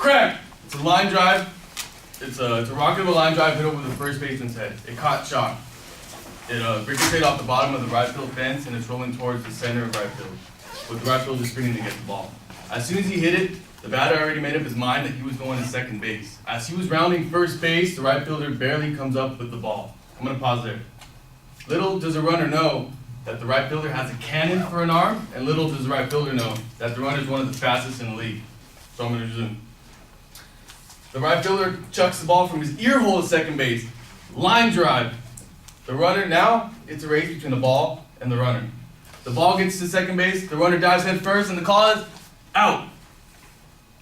Crack! It's a line drive. It's a rocket of a line drive hit over the first baseman's head. It caught shot. It ricocheted off the bottom of the right field fence and it's rolling towards the center of right field, with the right fielder sprinting to get the ball. As soon as he hit it, the batter already made up his mind that he was going to second base. As he was rounding first base, the right fielder barely comes up with the ball. I'm going to pause there. Little does the runner know that the right fielder has a cannon for an arm, and little does the right fielder know that the runner is one of the fastest in the league. So I'm going to resume. The right fielder chucks the ball from his ear hole to second base. Line drive. The runner, now it's a race between the ball and the runner. The ball gets to second base, the runner dives head first, and the call is out.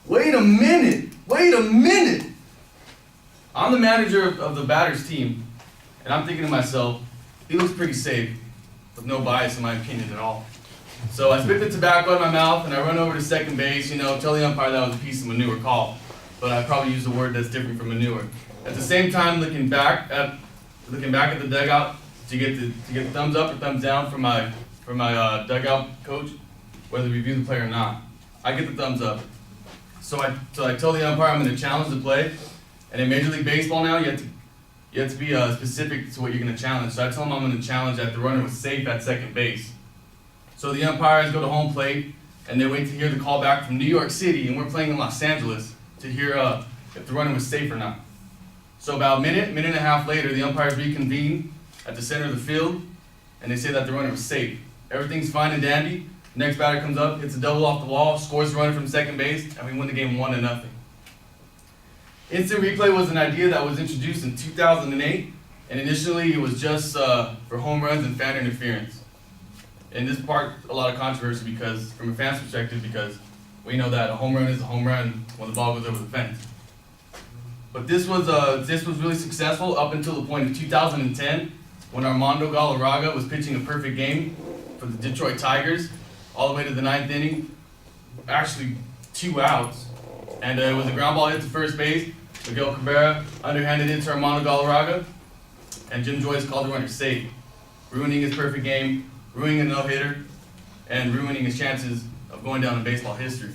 Wait a minute. I'm the manager of the batter's team, and I'm thinking to myself, he looks pretty safe, with no bias in my opinion at all. So I spit the tobacco in my mouth, and I run over to second base, tell the umpire that was a piece of manure call. But I probably used a word that's different from manure. At the same time, looking back at the dugout to get the thumbs up or thumbs down from my dugout coach, whether we review the play or not. I get the thumbs up. So I tell the umpire I'm going to challenge the play, and in Major League Baseball now you have to be specific to what you're going to challenge. So I tell him I'm going to challenge that the runner was safe at second base. So the umpires go to home plate, and they wait to hear the call back from New York City, and we're playing in Los Angeles, to hear if the runner was safe or not. So about a minute and a half later, the umpires reconvene at the center of the field, and they say that the runner was safe. Everything's fine and dandy. Next batter comes up, hits a double off the wall, scores the runner from second base, and we win the game 1-0. Instant replay was an idea that was introduced in 2008, and initially it was just for home runs and fan interference. And this sparked a lot of controversy because, from a fan's perspective, because we know that a home run is a home run when the ball goes over the fence. But this was really successful up until the point of 2010, when Armando Galarraga was pitching a perfect game for the Detroit Tigers, all the way to the 9th inning, actually 2 outs, and it was a ground ball hit to first base. Miguel Cabrera underhanded it to Armando Galarraga, and Jim Joyce called the runner safe, ruining his perfect game, ruining a no-hitter, and ruining his chances of going down in baseball history.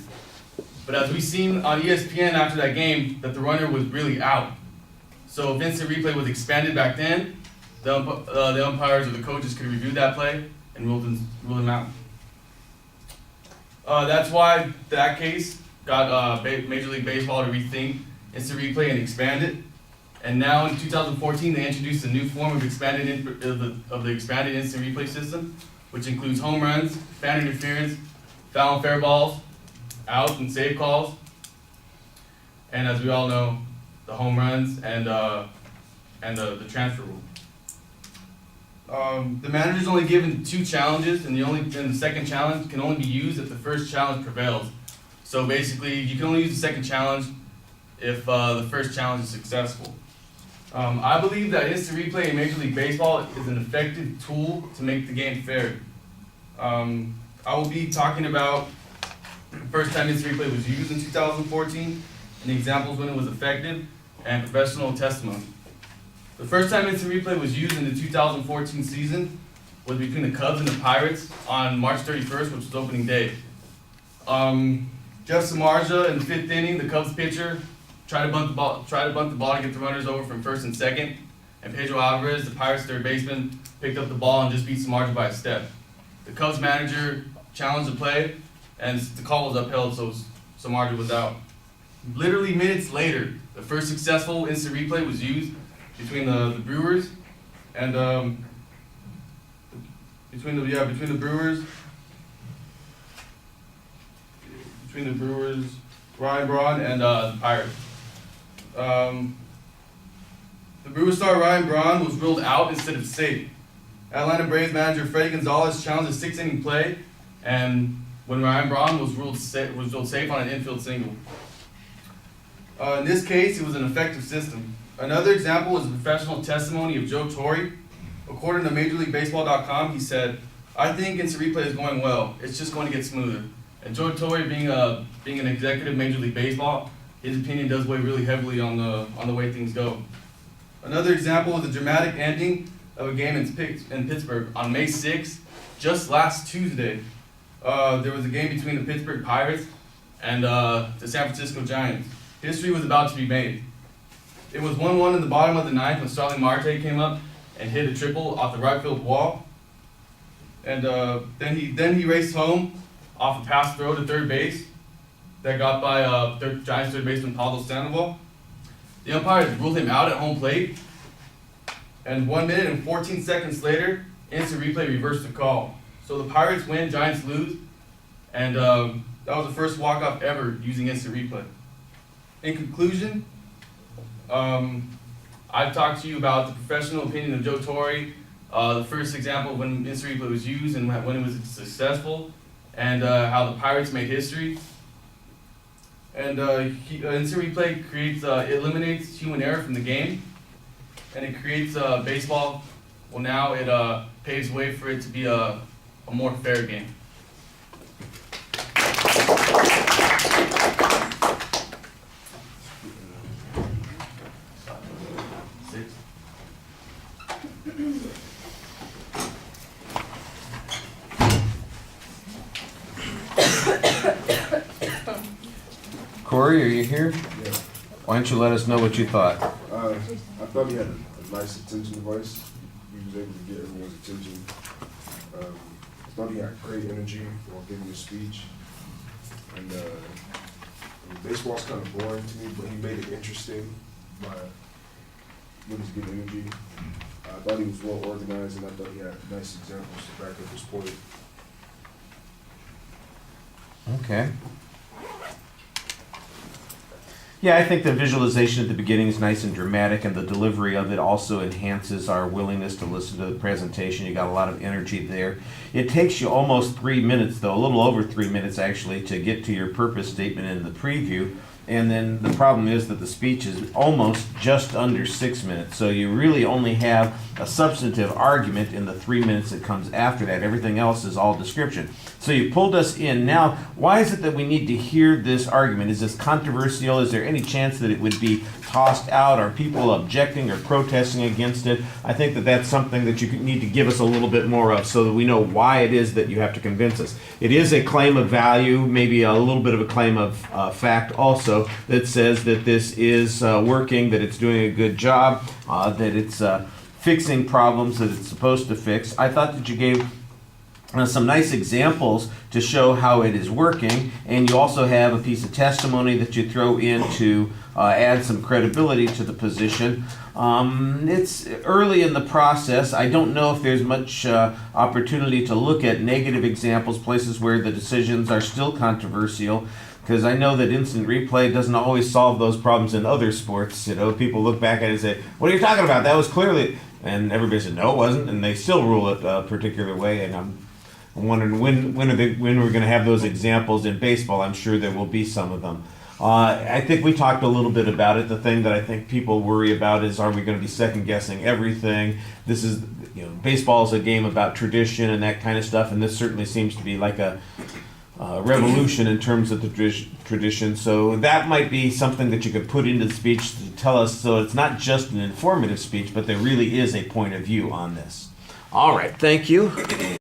But as we've seen on ESPN after that game, that the runner was really out. So if instant replay was expanded back then, the umpires or the coaches could review that play and rule him out. That's why that case got Major League Baseball to rethink instant replay and expand it. And now in 2014, they introduced a new form of the expanded instant replay system, which includes home runs, fan interference, foul and fair balls, out and save calls, and as we all know, the home runs and the transfer rule. The manager is only given 2 challenges, and the second challenge can only be used if the first challenge prevails. So basically, you can only use the second challenge if the first challenge is successful. I believe that instant replay in Major League Baseball is an effective tool to make the game fair. I will be talking about the first time instant replay was used in 2014, and the examples when it was effective, and professional testimony. The first time instant replay was used in the 2014 season was between the Cubs and the Pirates on March 31st, which was opening day. Jeff Samardzija in the 5th inning, the Cubs pitcher tried to bunt the ball to get the runners over from first and second, and Pedro Alvarez, the Pirates third baseman, picked up the ball and just beat Samardzija by a step. The Cubs manager challenged the play, and the call was upheld, so Samardzija was out. Literally minutes later, the first successful instant replay was used between the Brewers and between the Brewers, Ryan Braun and the Pirates. The Brewers star Ryan Braun was ruled out instead of safe. Atlanta Braves manager Freddie Gonzalez challenged a 6-inning play, and when Ryan Braun was ruled safe on an infield single. In this case, it was an effective system. Another example was the professional testimony of Joe Torre. According to MajorLeagueBaseball.com, he said, "I think instant replay is going well. It's just going to get smoother." And Joe Torre, being an executive in Major League Baseball, his opinion does weigh really heavily on the way things go. Another example was the dramatic ending of a game in Pittsburgh on May 6th, just last Tuesday. There was a game between the Pittsburgh Pirates and the San Francisco Giants. history was about to be made. It was 1-1 in the bottom of the ninth when Starling Marte came up and hit a triple off the right field wall. And then he raced home off a pass throw to third base that got by Giants third baseman Pablo Sandoval. The umpires ruled him out at home plate, and 1 minute and 14 seconds later, instant replay reversed the call. So the Pirates win, Giants lose, and that was the first walk-off ever using instant replay. In conclusion, I've talked to you about the professional opinion of Joe Torre, the first example of when instant replay was used and when it was successful, and how the Pirates made history. And instant replay creates, it eliminates human error from the game, and it creates baseball. Well, now it paves way for it to be a more fair game. Corey, are you here? Yeah. Why don't you let us know what you thought? I thought he had a nice attention device. He was able to get everyone's attention. I thought he had great energy while giving his speech. And baseball's kind of boring to me, but he made it interesting by with his good energy. I thought he was well organized, and I thought he had nice examples to back up his point. Okay. Yeah, I think the visualization at the beginning is nice and dramatic, and the delivery of it also enhances our willingness to listen to the presentation. You got a lot of energy there. It takes you almost 3 minutes, though, a little over 3 minutes actually, to get to your purpose statement in the preview. And then the problem is that the speech is almost just under 6 minutes. So you really only have a substantive argument in the 3 minutes that comes after that. Everything else is all description. So you pulled us in. Now, why is it that we need to hear this argument? Is this controversial? Is there any chance that it would be tossed out? Are people objecting or protesting against it? I think that that's something that you need to give us a little bit more of so that we know why it is that you have to convince us. It is a claim of value, maybe a little bit of a claim of fact also, that says that this is working, that it's doing a good job, that it's fixing problems that it's supposed to fix. I thought that you gave some nice examples to show how it is working, and you also have a piece of testimony that you throw in to add some credibility to the position. It's early in the process. I don't know if there's much opportunity to look at negative examples, places where the decisions are still controversial, because I know that instant replay doesn't always solve those problems in other sports. You know, people look back at it and say, "What are you talking about? That was clearly," and everybody said, "No, it wasn't," and they still rule it a particular way. And I'm wondering when we're going to have those examples in baseball. I'm sure there will be some of them. I think we talked a little bit about it. The thing that I think people worry about is, are we going to be second guessing everything? This is, baseball is a game about tradition and that kind of stuff, and this certainly seems to be like a revolution in terms of the tradition. So that might be something that you could put into the speech to tell us, so it's not just an informative speech, but there really is a point of view on this. All right, thank you.